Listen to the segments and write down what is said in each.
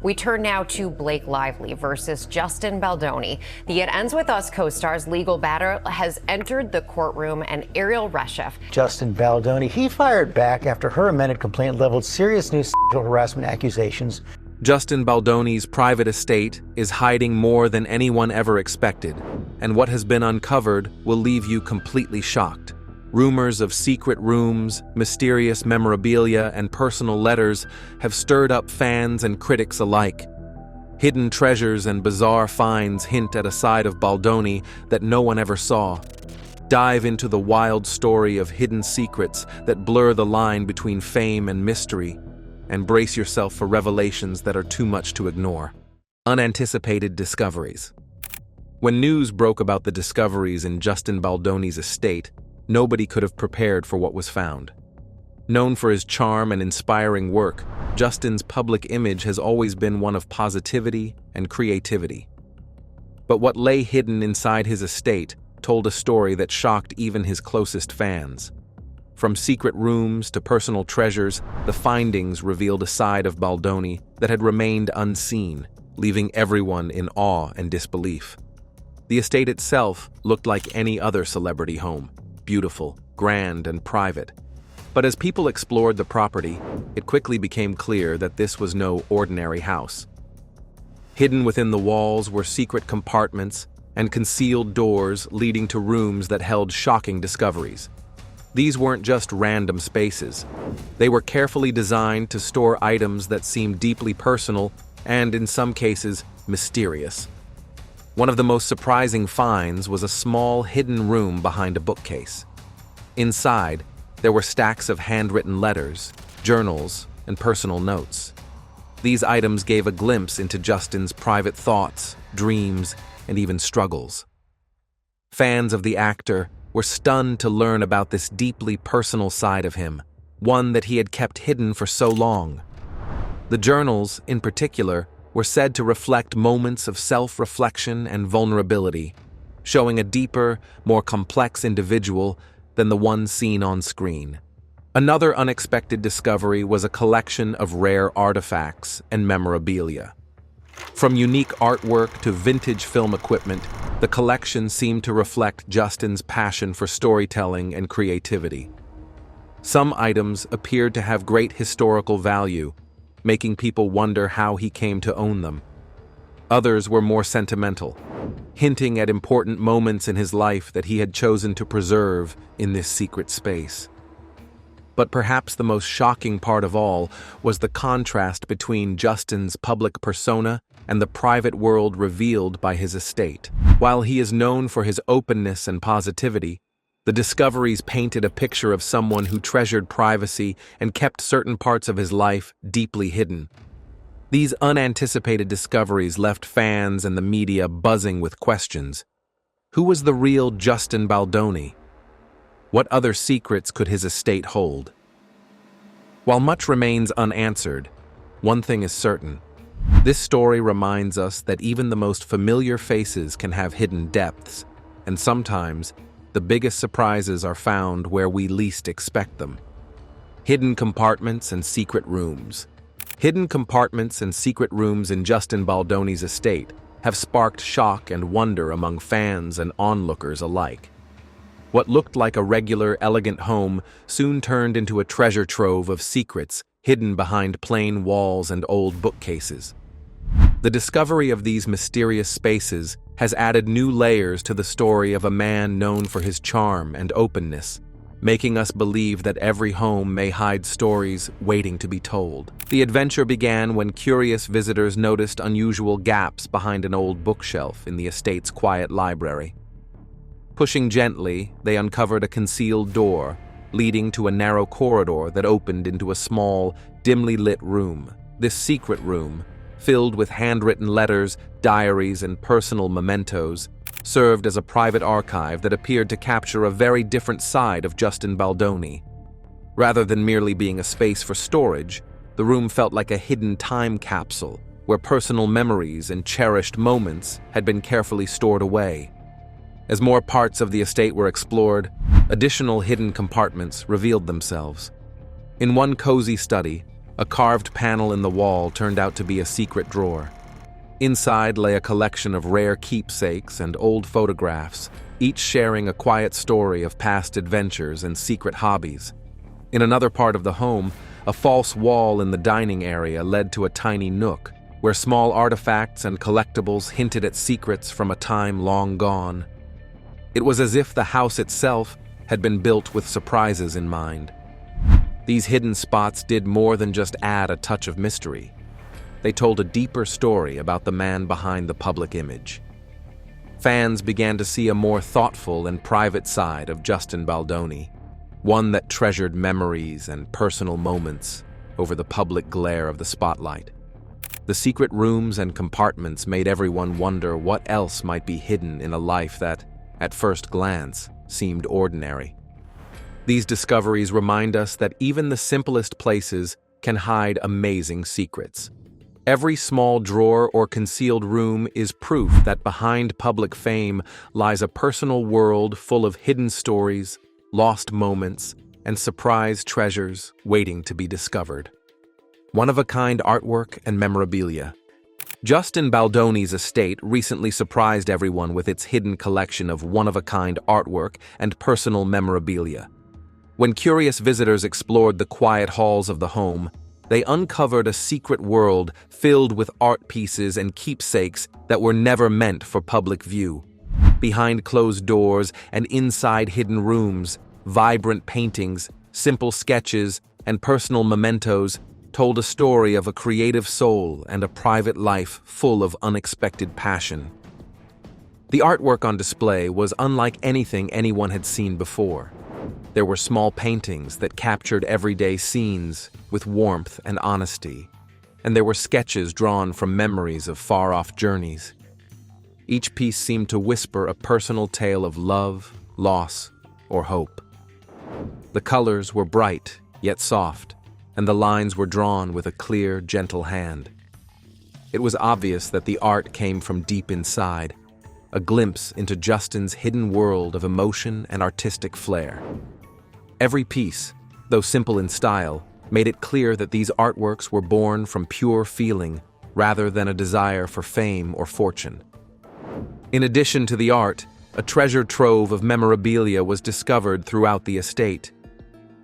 We turn now to Blake Lively versus Justin Baldoni. The It Ends With Us co-star's legal battle has entered the courtroom, and Ariel Reshef. Justin Baldoni, he fired back after her amended complaint leveled serious new sexual harassment accusations. Justin Baldoni's private estate is hiding more than anyone ever expected, and what has been uncovered will leave you completely shocked. Rumors of secret rooms, mysterious memorabilia, and personal letters have stirred up fans and critics alike. Hidden treasures and bizarre finds hint at a side of Baldoni that no one ever saw. Dive into the wild story of hidden secrets that blur the line between fame and mystery, and brace yourself for revelations that are too much to ignore. Unanticipated discoveries. When news broke about the discoveries in Justin Baldoni's estate, nobody could have prepared for what was found. Known for his charm and inspiring work, Justin's public image has always been one of positivity and creativity. But what lay hidden inside his estate told a story that shocked even his closest fans. From secret rooms to personal treasures, the findings revealed a side of Baldoni that had remained unseen, leaving everyone in awe and disbelief. The estate itself looked like any other celebrity home. Beautiful, grand, and private. But as people explored the property, it quickly became clear that this was no ordinary house. Hidden within the walls were secret compartments and concealed doors leading to rooms that held shocking discoveries. These weren't just random spaces. They were carefully designed to store items that seemed deeply personal and, in some cases, mysterious. One of the most surprising finds was a small hidden room behind a bookcase. Inside, there were stacks of handwritten letters, journals, and personal notes. These items gave a glimpse into Justin's private thoughts, dreams, and even struggles. Fans of the actor were stunned to learn about this deeply personal side of him, one that he had kept hidden for so long. The journals, in particular, were said to reflect moments of self-reflection and vulnerability, showing a deeper, more complex individual than the one seen on screen. Another unexpected discovery was a collection of rare artifacts and memorabilia. From unique artwork to vintage film equipment, the collection seemed to reflect Justin's passion for storytelling and creativity. Some items appeared to have great historical value, making people wonder how he came to own them. Others were more sentimental, hinting at important moments in his life that he had chosen to preserve in this secret space. But perhaps the most shocking part of all was the contrast between Justin's public persona and the private world revealed by his estate. While he is known for his openness and positivity, the discoveries painted a picture of someone who treasured privacy and kept certain parts of his life deeply hidden. These unanticipated discoveries left fans and the media buzzing with questions. Who was the real Justin Baldoni? What other secrets could his estate hold? While much remains unanswered, one thing is certain. This story reminds us that even the most familiar faces can have hidden depths, and sometimes the biggest surprises are found where we least expect them. Hidden compartments and secret rooms. Hidden compartments and secret rooms in Justin Baldoni's estate have sparked shock and wonder among fans and onlookers alike. What looked like a regular, elegant home soon turned into a treasure trove of secrets hidden behind plain walls and old bookcases. The discovery of these mysterious spaces has added new layers to the story of a man known for his charm and openness, making us believe that every home may hide stories waiting to be told. The adventure began when curious visitors noticed unusual gaps behind an old bookshelf in the estate's quiet library. Pushing gently, they uncovered a concealed door, leading to a narrow corridor that opened into a small, dimly lit room. This secret room, filled with handwritten letters, diaries, and personal mementos, served as a private archive that appeared to capture a very different side of Justin Baldoni. Rather than merely being a space for storage, the room felt like a hidden time capsule where personal memories and cherished moments had been carefully stored away. As more parts of the estate were explored, additional hidden compartments revealed themselves. In one cozy study, A carved panel in the wall turned out to be a secret drawer. Inside lay a collection of rare keepsakes and old photographs, each sharing a quiet story of past adventures and secret hobbies. In another part of the home, a false wall in the dining area led to a tiny nook, where small artifacts and collectibles hinted at secrets from a time long gone. It was as if the house itself had been built with surprises in mind. These hidden spots did more than just add a touch of mystery. They told a deeper story about the man behind the public image. Fans began to see a more thoughtful and private side of Justin Baldoni, one that treasured memories and personal moments over the public glare of the spotlight. The secret rooms and compartments made everyone wonder what else might be hidden in a life that, at first glance, seemed ordinary. These discoveries remind us that even the simplest places can hide amazing secrets. Every small drawer or concealed room is proof that behind public fame lies a personal world full of hidden stories, lost moments, and surprise treasures waiting to be discovered. One-of-a-kind artwork and memorabilia. Justin Baldoni's estate recently surprised everyone with its hidden collection of one-of-a-kind artwork and personal memorabilia. When curious visitors explored the quiet halls of the home, they uncovered a secret world filled with art pieces and keepsakes that were never meant for public view. Behind closed doors and inside hidden rooms, vibrant paintings, simple sketches, and personal mementos told a story of a creative soul and a private life full of unexpected passion. The artwork on display was unlike anything anyone had seen before. There were small paintings that captured everyday scenes with warmth and honesty, and there were sketches drawn from memories of far-off journeys. Each piece seemed to whisper a personal tale of love, loss, or hope. The colors were bright, yet soft, and the lines were drawn with a clear, gentle hand. It was obvious that the art came from deep inside, a glimpse into Justin's hidden world of emotion and artistic flair. Every piece, though simple in style, made it clear that these artworks were born from pure feeling rather than a desire for fame or fortune. In addition to the art, a treasure trove of memorabilia was discovered throughout the estate.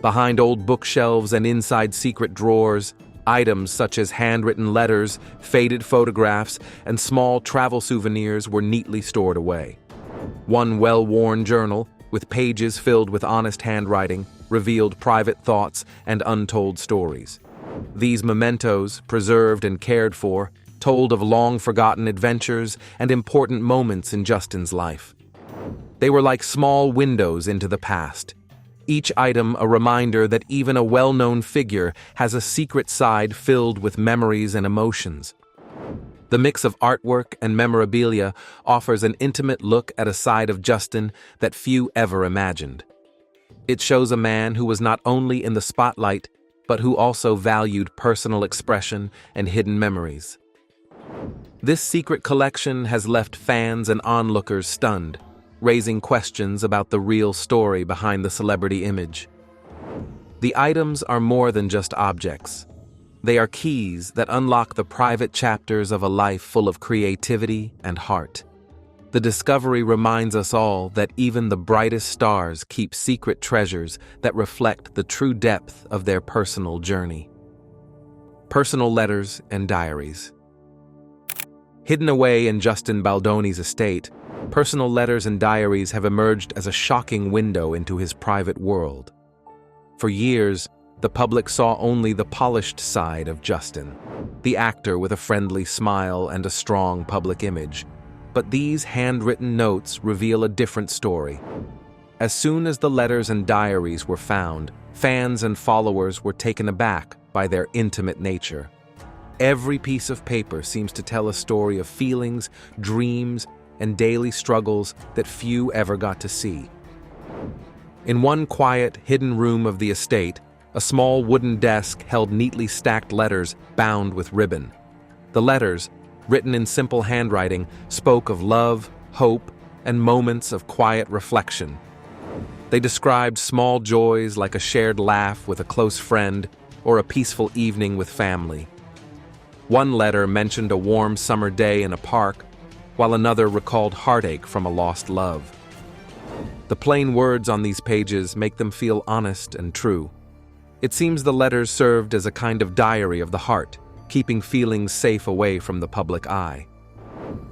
Behind old bookshelves and inside secret drawers, items such as handwritten letters, faded photographs, and small travel souvenirs were neatly stored away. One well-worn journal, with pages filled with honest handwriting, revealed private thoughts and untold stories. These mementos, preserved and cared for, told of long-forgotten adventures and important moments in Justin's life. They were like small windows into the past, each item a reminder that even a well-known figure has a secret side filled with memories and emotions. The mix of artwork and memorabilia offers an intimate look at a side of Justin that few ever imagined. It shows a man who was not only in the spotlight, but who also valued personal expression and hidden memories. This secret collection has left fans and onlookers stunned, raising questions about the real story behind the celebrity image. The items are more than just objects. They are keys that unlock the private chapters of a life full of creativity and heart. The discovery reminds us all that even the brightest stars keep secret treasures that reflect the true depth of their personal journey. Personal letters and diaries. Hidden away in Justin Baldoni's estate, personal letters and diaries have emerged as a shocking window into his private world. For years, the public saw only the polished side of Justin, the actor with a friendly smile and a strong public image. But these handwritten notes reveal a different story. As soon as the letters and diaries were found, fans and followers were taken aback by their intimate nature. Every piece of paper seems to tell a story of feelings, dreams, and daily struggles that few ever got to see. In one quiet, hidden room of the estate, a small wooden desk held neatly stacked letters bound with ribbon. The letters, written in simple handwriting, spoke of love, hope, and moments of quiet reflection. They described small joys like a shared laugh with a close friend, or a peaceful evening with family. One letter mentioned a warm summer day in a park, while another recalled heartache from a lost love. The plain words on these pages make them feel honest and true. It seems the letters served as a kind of diary of the heart, keeping feelings safe away from the public eye.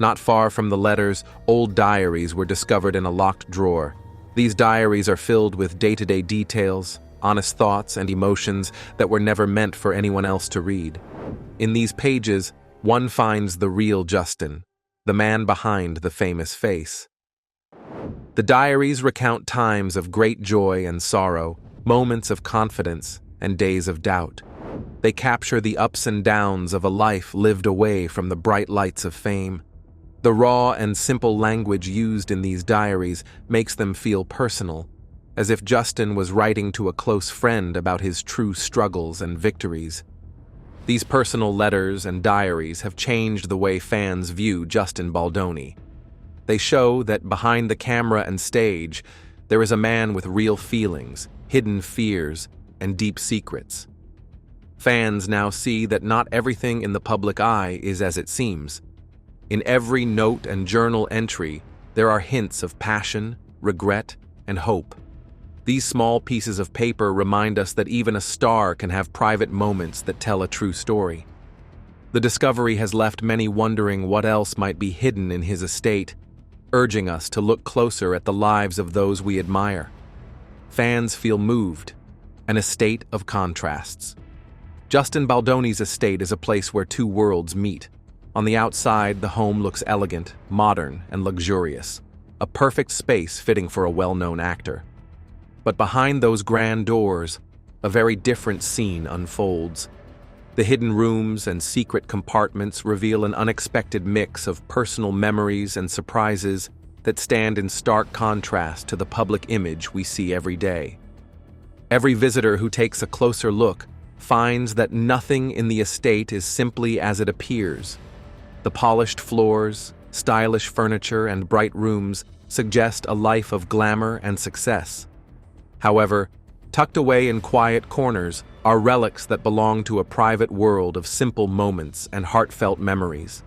Not far from the letters, old diaries were discovered in a locked drawer. These diaries are filled with day-to-day details, honest thoughts, and emotions that were never meant for anyone else to read. In these pages, one finds the real Justin, the man behind the famous face. The diaries recount times of great joy and sorrow, moments of confidence, and days of doubt. They capture the ups and downs of a life lived away from the bright lights of fame. The raw and simple language used in these diaries makes them feel personal, as if Justin was writing to a close friend about his true struggles and victories. These personal letters and diaries have changed the way fans view Justin Baldoni. They show that behind the camera and stage, there is a man with real feelings, hidden fears, and deep secrets. Fans now see that not everything in the public eye is as it seems. In every note and journal entry, there are hints of passion, regret, and hope. These small pieces of paper remind us that even a star can have private moments that tell a true story. The discovery has left many wondering what else might be hidden in his estate, urging us to look closer at the lives of those we admire. Fans feel moved, an estate of contrasts. Justin Baldoni's estate is a place where two worlds meet. On the outside, the home looks elegant, modern, and luxurious, a perfect space fitting for a well-known actor. But behind those grand doors, a very different scene unfolds. The hidden rooms and secret compartments reveal an unexpected mix of personal memories and surprises that stand in stark contrast to the public image we see every day. Every visitor who takes a closer look finds that nothing in the estate is simply as it appears. The polished floors, stylish furniture, and bright rooms suggest a life of glamour and success. However, tucked away in quiet corners are relics that belong to a private world of simple moments and heartfelt memories.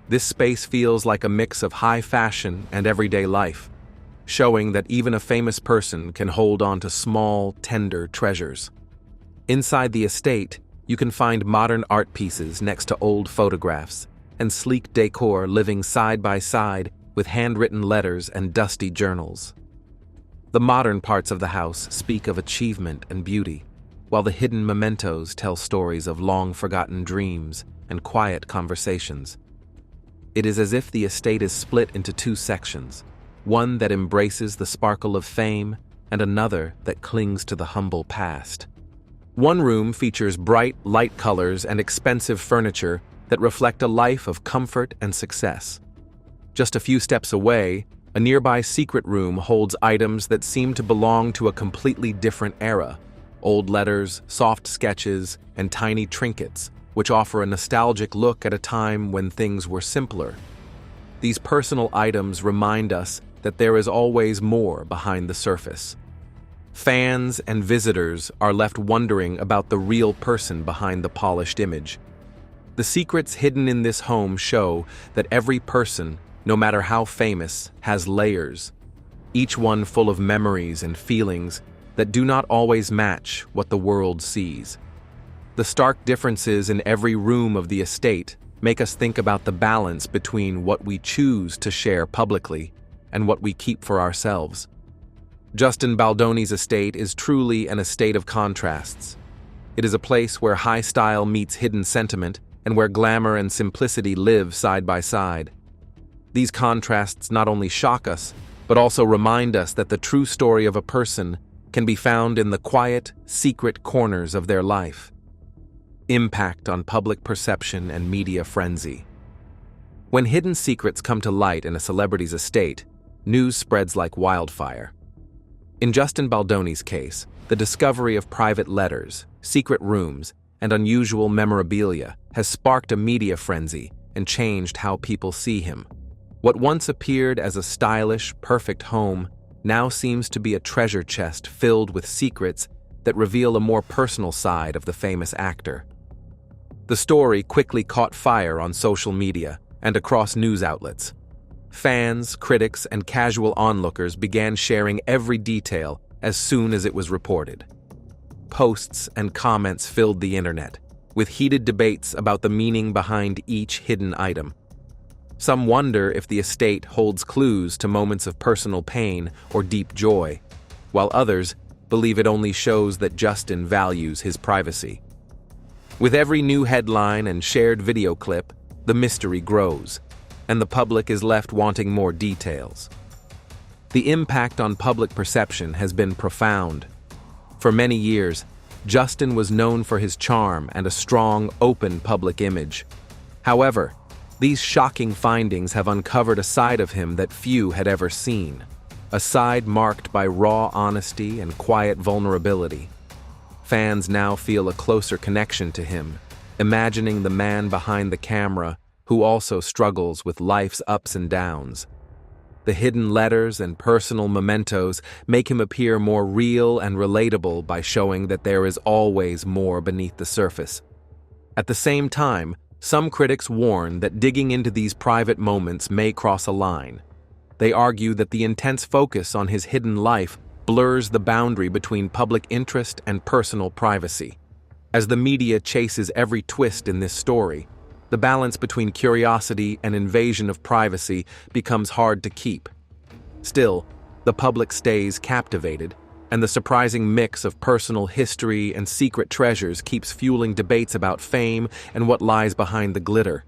This space feels like a mix of high fashion and everyday life, showing that even a famous person can hold on to small, tender treasures. Inside the estate, you can find modern art pieces next to old photographs, and sleek decor living side by side with handwritten letters and dusty journals. The modern parts of the house speak of achievement and beauty, while the hidden mementos tell stories of long-forgotten dreams and quiet conversations. It is as if the estate is split into two sections, one that embraces the sparkle of fame and another that clings to the humble past. One room features bright, light colors and expensive furniture that reflect a life of comfort and success. Just a few steps away, a nearby secret room holds items that seem to belong to a completely different era. Old letters, soft sketches, and tiny trinkets, which offer a nostalgic look at a time when things were simpler. These personal items remind us that there is always more behind the surface. Fans and visitors are left wondering about the real person behind the polished image. The secrets hidden in this home show that every person, no matter how famous, has layers, each one full of memories and feelings that do not always match what the world sees. The stark differences in every room of the estate make us think about the balance between what we choose to share publicly and what we keep for ourselves. Justin Baldoni's estate is truly an estate of contrasts. It is a place where high style meets hidden sentiment and where glamour and simplicity live side by side. These contrasts not only shock us, but also remind us that the true story of a person can be found in the quiet, secret corners of their life. Impact on public perception and media frenzy. When hidden secrets come to light in a celebrity's estate, news spreads like wildfire. In Justin Baldoni's case, the discovery of private letters, secret rooms, and unusual memorabilia has sparked a media frenzy and changed how people see him. What once appeared as a stylish, perfect home now seems to be a treasure chest filled with secrets that reveal a more personal side of the famous actor. The story quickly caught fire on social media and across news outlets. Fans, critics, and casual onlookers began sharing every detail as soon as it was reported. Posts and comments filled the internet, with heated debates about the meaning behind each hidden item. Some wonder if the estate holds clues to moments of personal pain or deep joy, while others believe it only shows that Justin values his privacy. With every new headline and shared video clip, the mystery grows, and the public is left wanting more details. The impact on public perception has been profound. For many years, Justin was known for his charm and a strong, open public image. However, these shocking findings have uncovered a side of him that few had ever seen, a side marked by raw honesty and quiet vulnerability. Fans now feel a closer connection to him, imagining the man behind the camera who also struggles with life's ups and downs. The hidden letters and personal mementos make him appear more real and relatable by showing that there is always more beneath the surface. At the same time, some critics warn that digging into these private moments may cross a line. They argue that the intense focus on his hidden life blurs the boundary between public interest and personal privacy. As the media chases every twist in this story, the balance between curiosity and invasion of privacy becomes hard to keep. Still, the public stays captivated, and the surprising mix of personal history and secret treasures keeps fueling debates about fame and what lies behind the glitter.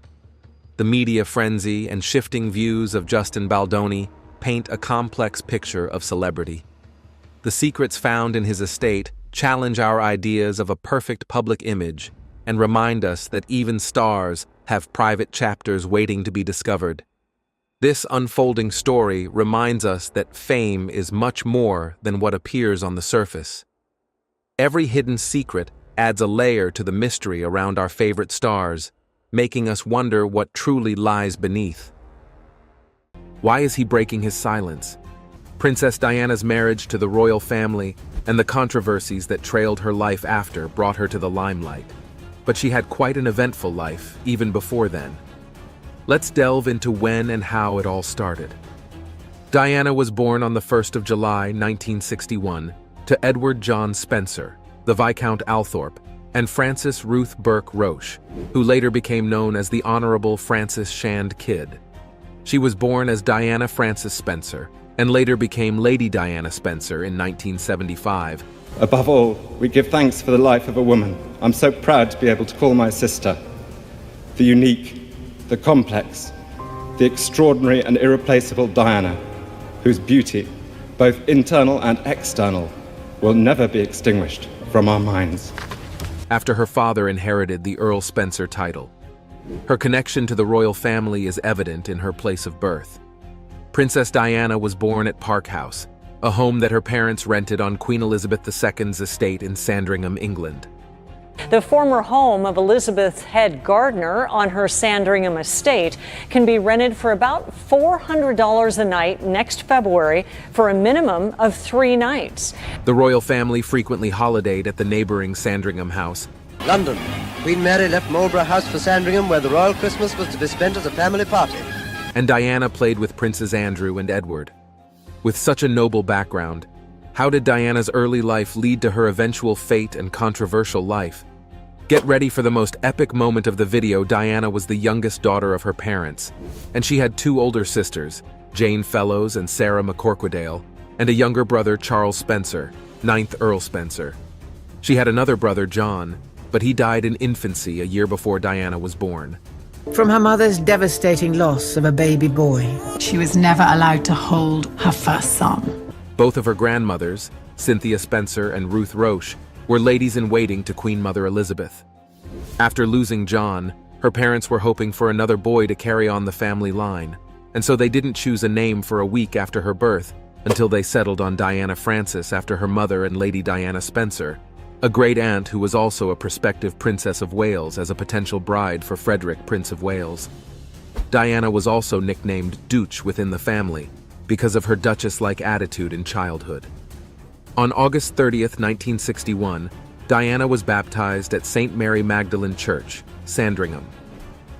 The media frenzy and shifting views of Justin Baldoni paint a complex picture of celebrity. The secrets found in his estate challenge our ideas of a perfect public image and remind us that even stars have private chapters waiting to be discovered. This unfolding story reminds us that fame is much more than what appears on the surface. Every hidden secret adds a layer to the mystery around our favorite stars, making us wonder what truly lies beneath. Why is he breaking his silence? Princess Diana's marriage to the royal family and the controversies that trailed her life after brought her to the limelight. But she had quite an eventful life, even before then. Let's delve into when and how it all started. Diana was born on the 1st of July, 1961, to Edward John Spencer, the Viscount Althorp, and Frances Ruth Burke Roche, who later became known as the Honorable Frances Shand Kidd. She was born as Diana Frances Spencer, and later became Lady Diana Spencer in 1975. Above all, we give thanks for the life of a woman I'm so proud to be able to call my sister. The unique, the complex, the extraordinary and irreplaceable Diana, whose beauty, both internal and external, will never be extinguished from our minds. After her father inherited the Earl Spencer title, her connection to the royal family is evident in her place of birth. Princess Diana was born at Park House, a home that her parents rented on Queen Elizabeth II's estate in Sandringham, England. The former home of Elizabeth Head Gardner on her Sandringham estate can be rented for about $400 a night next February for a minimum of 3 nights. The royal family frequently holidayed at the neighboring Sandringham house. London. Queen Mary left Marlborough House for Sandringham, where the royal Christmas was to be spent as a family party. And Diana played with Princes Andrew and Edward. With such a noble background, how did Diana's early life lead to her eventual fate and controversial life? Get ready for the most epic moment of the video. Diana was the youngest daughter of her parents, and she had 2 older sisters, Jane Fellows and Sarah McCorquodale, and a younger brother, Charles Spencer, 9th Earl Spencer. She had another brother, John, but he died in infancy a year before Diana was born. From her mother's devastating loss of a baby boy, she was never allowed to hold her first son. Both of her grandmothers, Cynthia Spencer and Ruth Roche, were ladies-in-waiting to Queen Mother Elizabeth. After losing John, her parents were hoping for another boy to carry on the family line, and so they didn't choose a name for a week after her birth until they settled on Diana Frances after her mother and Lady Diana Spencer, a great-aunt who was also a prospective Princess of Wales as a potential bride for Frederick, Prince of Wales. Diana was also nicknamed Dooch within the family because of her duchess-like attitude in childhood. On August 30th, 1961, Diana was baptized at St. Mary Magdalene Church, Sandringham.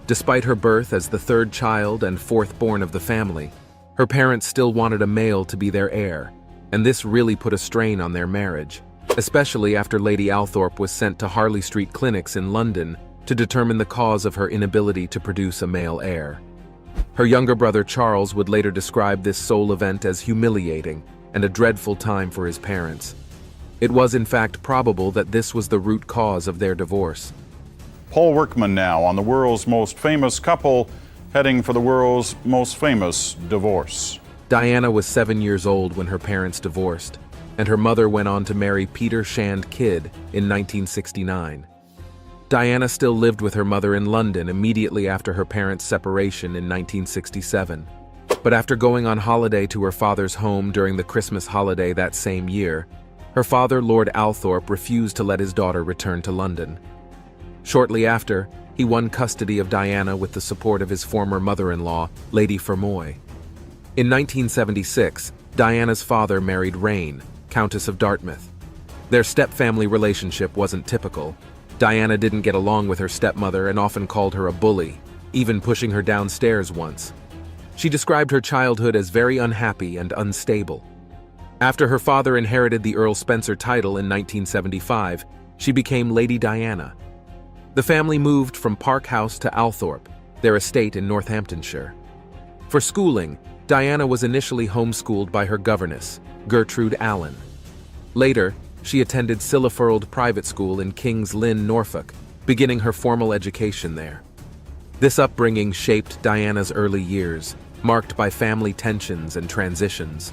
Despite her birth as the third child and fourth born of the family, her parents still wanted a male to be their heir, and this really put a strain on their marriage, especially after Lady Althorpe was sent to Harley Street clinics in London to determine the cause of her inability to produce a male heir. Her younger brother Charles would later describe this sole event as humiliating and a dreadful time for his parents. It was in fact probable that this was the root cause of their divorce. Paul Workman now on the world's most famous couple, heading for the world's most famous divorce. Diana was 7 years old when her parents divorced, and her mother went on to marry Peter Shand Kidd in 1969. Diana still lived with her mother in London immediately after her parents' separation in 1967. But after going on holiday to her father's home during the Christmas holiday that same year, her father, Lord Althorpe, refused to let his daughter return to London. Shortly after, he won custody of Diana with the support of his former mother-in-law, Lady Fermoy. In 1976, Diana's father married Rain, Countess of Dartmouth. Their step-family relationship wasn't typical. Diana didn't get along with her stepmother and often called her a bully, even pushing her downstairs once. She described her childhood as very unhappy and unstable. After her father inherited the Earl Spencer title in 1975, she became Lady Diana. The family moved from Park House to Althorpe, their estate in Northamptonshire. For schooling, Diana was initially homeschooled by her governess, Gertrude Allen. Later, she attended Sillifurled Private School in King's Lynn, Norfolk, beginning her formal education there. This upbringing shaped Diana's early years, marked by family tensions and transitions.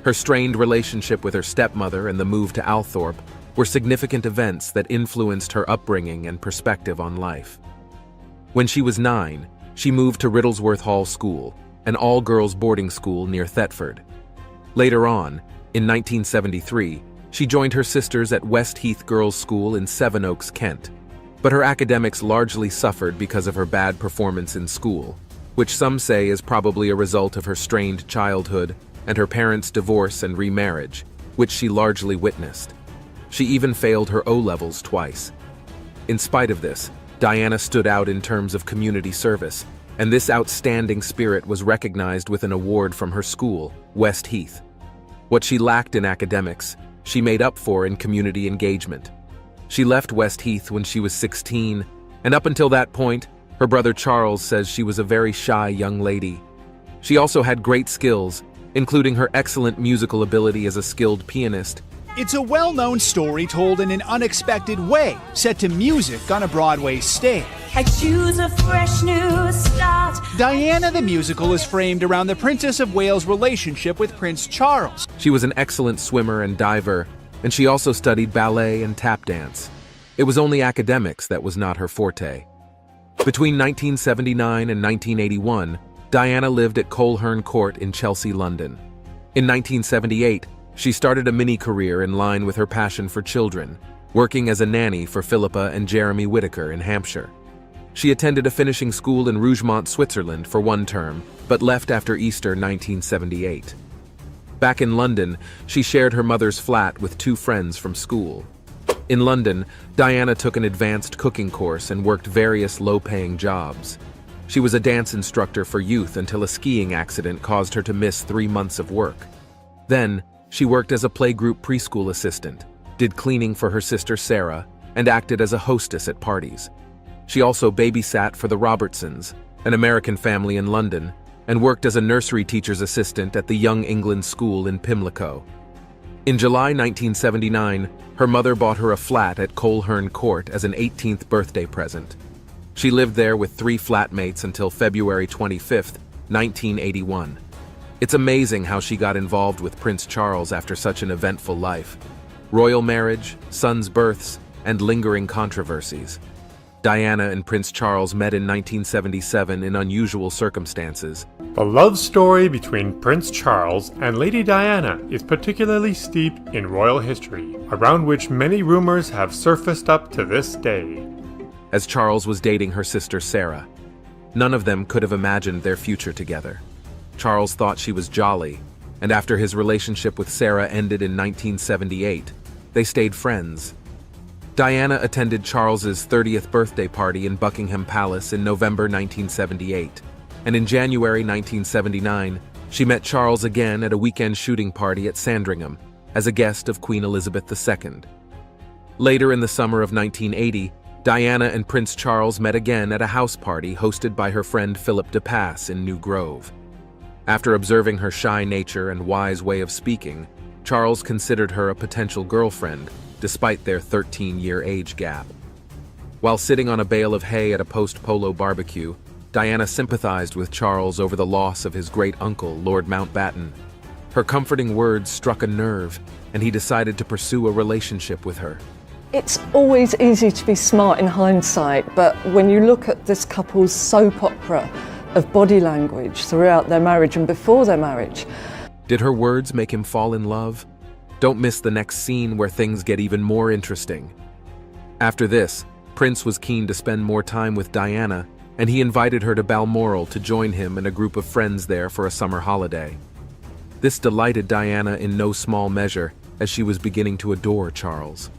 Her strained relationship with her stepmother and the move to Althorpe were significant events that influenced her upbringing and perspective on life. When she was 9, she moved to Riddlesworth Hall School, an all-girls boarding school near Thetford. Later on, in 1973, she joined her sisters at Westheath Girls' School in Sevenoaks, Kent. But her academics largely suffered because of her bad performance in school, which some say is probably a result of her strained childhood and her parents' divorce and remarriage, which she largely witnessed. She even failed her O-levels twice. In spite of this, Diana stood out in terms of community service, and this outstanding spirit was recognized with an award from her school, Westheath. What she lacked in academics, she made up for in community engagement. She left Westheath when she was 16, and up until that point, her brother Charles says she was a very shy young lady. She also had great skills, including her excellent musical ability as a skilled pianist. It's a well-known story told in an unexpected way, set to music on a Broadway stage. I choose a fresh new start. Diana the musical is framed around the Princess of Wales' relationship with Prince Charles. She was an excellent swimmer and diver, and she also studied ballet and tap dance. It was only academics that was not her forte. Between 1979 and 1981, Diana lived at Coleherne Court in Chelsea, London. In 1978, she started a mini-career in line with her passion for children, working as a nanny for Philippa and Jeremy Whittaker in Hampshire. She attended a finishing school in Rougemont, Switzerland for one term, but left after Easter 1978. Back in London, she shared her mother's flat with 2 friends from school. In London, Diana took an advanced cooking course and worked various low-paying jobs. She was a dance instructor for youth until a skiing accident caused her to miss 3 months of work. Then, she worked as a playgroup preschool assistant, did cleaning for her sister Sarah, and acted as a hostess at parties. She also babysat for the Robertsons, an American family in London, and worked as a nursery teacher's assistant at the Young England School in Pimlico. In July 1979, her mother bought her a flat at Coleherne Court as an 18th birthday present. She lived there with 3 flatmates until February 25, 1981. It's amazing how she got involved with Prince Charles after such an eventful life. Royal marriage, sons' births, and lingering controversies. Diana and Prince Charles met in 1977 in unusual circumstances. The love story between Prince Charles and Lady Diana is particularly steeped in royal history, around which many rumors have surfaced up to this day. As Charles was dating her sister Sarah, none of them could have imagined their future together. Charles thought she was jolly, and after his relationship with Sarah ended in 1978, they stayed friends. Diana attended Charles's 30th birthday party in Buckingham Palace in November 1978, and in January 1979, she met Charles again at a weekend shooting party at Sandringham as a guest of Queen Elizabeth II. Later in the summer of 1980, Diana and Prince Charles met again at a house party hosted by her friend Philip de Pass in New Grove. After observing her shy nature and wise way of speaking, Charles considered her a potential girlfriend, despite their 13-year age gap. While sitting on a bale of hay at a post-polo barbecue, Diana sympathized with Charles over the loss of his great-uncle, Lord Mountbatten. Her comforting words struck a nerve, and he decided to pursue a relationship with her. It's always easy to be smart in hindsight, but when you look at this couple's soap opera of body language throughout their marriage and before their marriage. Did her words make him fall in love? Don't miss the next scene where things get even more interesting. After this, Prince was keen to spend more time with Diana, and he invited her to Balmoral to join him and a group of friends there for a summer holiday. This delighted Diana in no small measure, as she was beginning to adore Charles.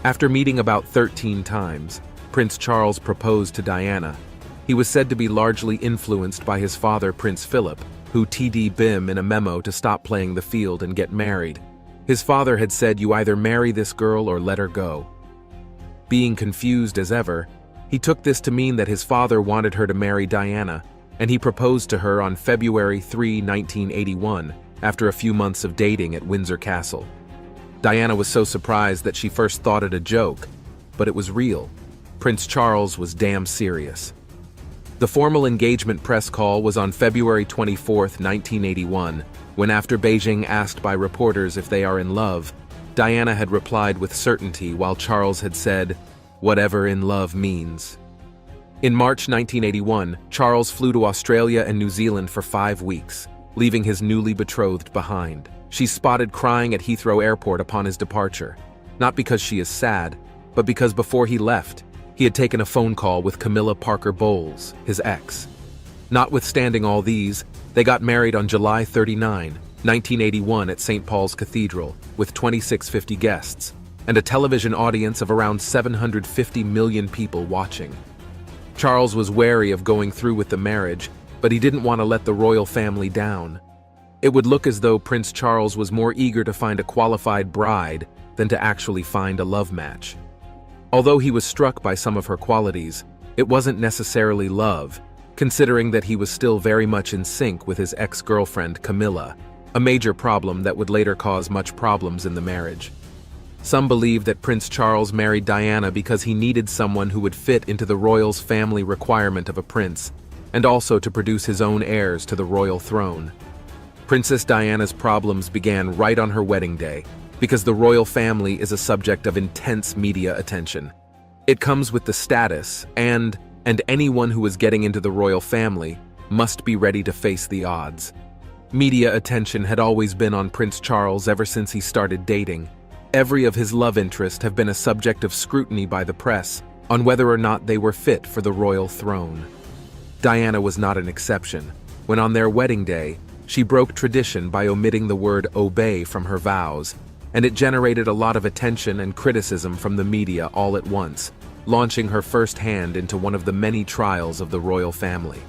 After meeting about 13 times, Prince Charles proposed to Diana. He was said to be largely influenced by his father, Prince Philip, who TD'd him in a memo to stop playing the field and get married. His father had said, "You either marry this girl or let her go." Being confused as ever, he took this to mean that his father wanted her to marry Diana, and he proposed to her on February 3, 1981, after a few months of dating at Windsor Castle. Diana was so surprised that she first thought it a joke, but it was real. Prince Charles was damn serious. The formal engagement press call was on February 24, 1981, when after Beijing asked by reporters if they are in love, Diana had replied with certainty while Charles had said, "Whatever in love means." In March 1981, Charles flew to Australia and New Zealand for 5 weeks, leaving his newly betrothed behind. She's spotted crying at Heathrow Airport upon his departure, not because she is sad, but because before he left, he had taken a phone call with Camilla Parker Bowles, his ex. Notwithstanding all these, they got married on July 39, 1981 at St. Paul's Cathedral, with 2,650 guests, and a television audience of around 750 million people watching. Charles was wary of going through with the marriage, but he didn't want to let the royal family down. It would look as though Prince Charles was more eager to find a qualified bride than to actually find a love match. Although he was struck by some of her qualities, it wasn't necessarily love, considering that he was still very much in sync with his ex-girlfriend Camilla, a major problem that would later cause much problems in the marriage. Some believe that Prince Charles married Diana because he needed someone who would fit into the royals' family requirement of a prince, and also to produce his own heirs to the royal throne. Princess Diana's problems began right on her wedding day, because the royal family is a subject of intense media attention. It comes with the status, and anyone who is getting into the royal family must be ready to face the odds. Media attention had always been on Prince Charles ever since he started dating. Every of his love interests have been a subject of scrutiny by the press on whether or not they were fit for the royal throne. Diana was not an exception. When on their wedding day, she broke tradition by omitting the word obey from her vows, and it generated a lot of attention and criticism from the media all at once, launching her first hand into one of the many trials of the royal family.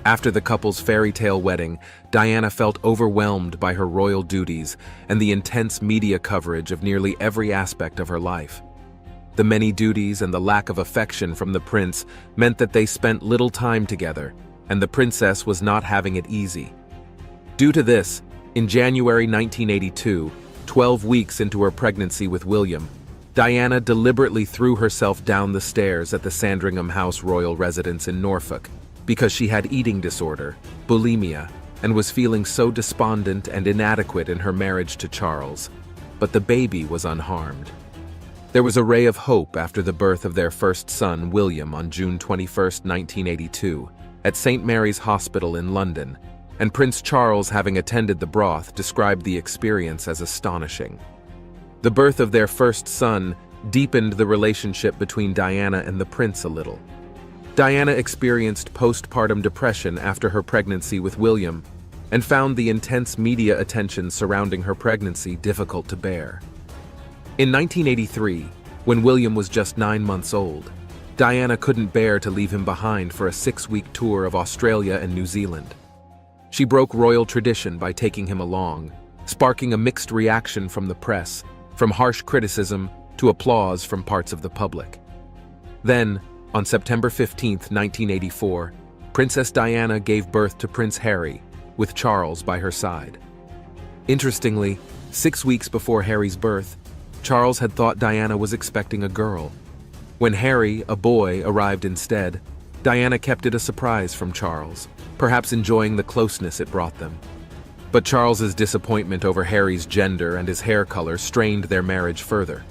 After the couple's fairy tale wedding, Diana felt overwhelmed by her royal duties and the intense media coverage of nearly every aspect of her life. The many duties and the lack of affection from the prince meant that they spent little time together, and the princess was not having it easy. Due to this, in January 1982, 12 weeks into her pregnancy with William, Diana deliberately threw herself down the stairs at the Sandringham House royal residence in Norfolk because she had eating disorder, bulimia, and was feeling so despondent and inadequate in her marriage to Charles. But the baby was unharmed. There was a ray of hope after the birth of their first son, William, on June 21, 1982, at St. Mary's Hospital in London, and Prince Charles, having attended the broth, described the experience as astonishing. The birth of their first son deepened the relationship between Diana and the prince a little. Diana experienced postpartum depression after her pregnancy with William. and found the intense media attention surrounding her pregnancy difficult to bear. In 1983, when William was just 9 months old, Diana couldn't bear to leave him behind for a 6-week tour of Australia and New Zealand. She broke royal tradition by taking him along, sparking a mixed reaction from the press, from harsh criticism to applause from parts of the public. Then, on September 15, 1984, Princess Diana gave birth to Prince Harry, with Charles by her side. Interestingly, 6 weeks before Harry's birth, Charles had thought Diana was expecting a girl. When Harry, a boy, arrived instead, Diana kept it a surprise from Charles, perhaps enjoying the closeness it brought them. But Charles's disappointment over Harry's gender and his hair color strained their marriage further.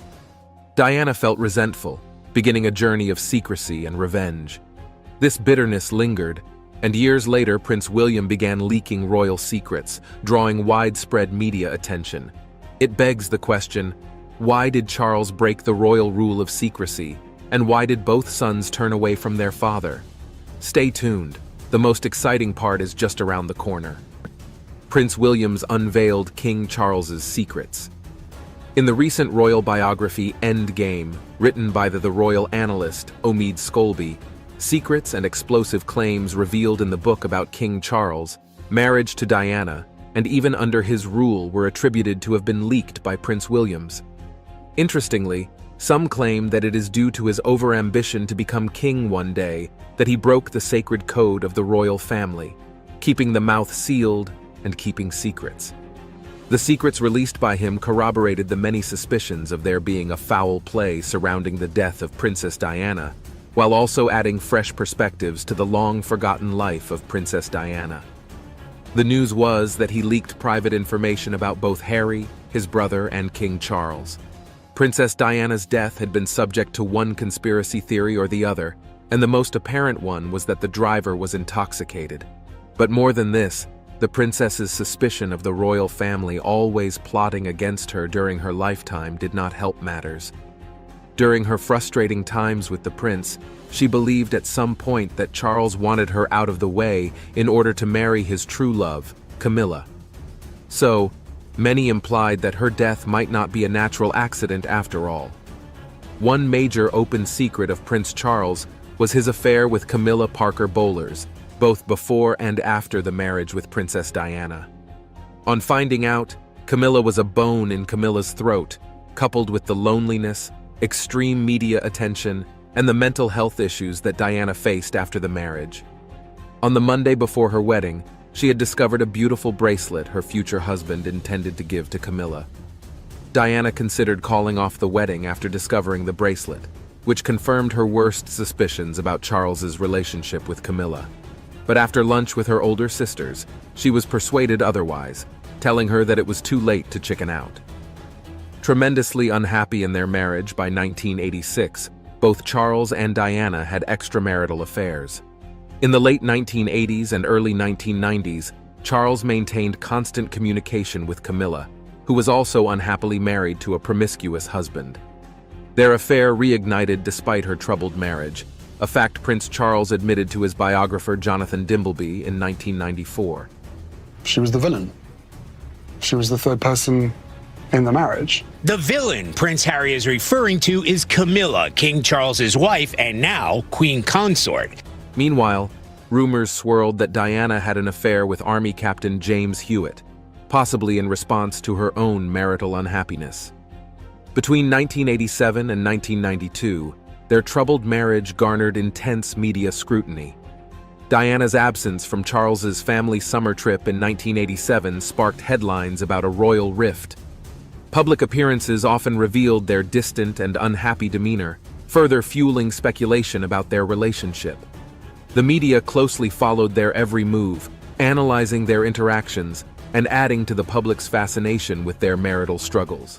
Diana felt resentful, beginning a journey of secrecy and revenge. This bitterness lingered, and years later Prince William began leaking royal secrets, drawing widespread media attention. It begs the question, why did Charles break the royal rule of secrecy, and why did both sons turn away from their father? Stay tuned, the most exciting part is just around the corner. Prince William's unveiled King Charles's secrets. In the recent royal biography Endgame, written by the royal analyst Omid Scobie, secrets and explosive claims revealed in the book about King Charles, marriage to Diana, and even under his rule were attributed to have been leaked by Prince William's. Interestingly, some claim that it is due to his overambition to become king one day that he broke the sacred code of the royal family, keeping the mouth sealed and keeping secrets. The secrets released by him corroborated the many suspicions of there being a foul play surrounding the death of Princess Diana, while also adding fresh perspectives to the long-forgotten life of Princess Diana. The news was that he leaked private information about both Harry, his brother, and King Charles. Princess Diana's death had been subject to one conspiracy theory or the other, and the most apparent one was that the driver was intoxicated. But more than this, the princess's suspicion of the royal family always plotting against her during her lifetime did not help matters. During her frustrating times with the prince, she believed at some point that Charles wanted her out of the way in order to marry his true love, Camilla. So, many implied that her death might not be a natural accident after all. One major open secret of Prince Charles was his affair with Camilla Parker Bowlers, both before and after the marriage with Princess Diana. On finding out, Camilla was a bone in Camilla's throat, coupled with the loneliness, extreme media attention, and the mental health issues that Diana faced after the marriage. On the Monday before her wedding, she had discovered a beautiful bracelet her future husband intended to give to Camilla. Diana considered calling off the wedding after discovering the bracelet, which confirmed her worst suspicions about Charles's relationship with Camilla. But after lunch with her older sisters, she was persuaded otherwise, telling her that it was too late to chicken out. Tremendously unhappy in their marriage by 1986, both Charles and Diana had extramarital affairs. In the late 1980s and early 1990s, Charles maintained constant communication with Camilla, who was also unhappily married to a promiscuous husband. Their affair reignited despite her troubled marriage, a fact Prince Charles admitted to his biographer Jonathan Dimbleby in 1994. She was the villain. She was the third person in the marriage. The villain Prince Harry is referring to is Camilla, King Charles's wife and now Queen Consort. Meanwhile, rumors swirled that Diana had an affair with Army Captain James Hewitt, possibly in response to her own marital unhappiness. Between 1987 and 1992, their troubled marriage garnered intense media scrutiny. Diana's absence from Charles's family summer trip in 1987 sparked headlines about a royal rift. Public appearances often revealed their distant and unhappy demeanor, further fueling speculation about their relationship. The media closely followed their every move, analyzing their interactions and adding to the public's fascination with their marital struggles.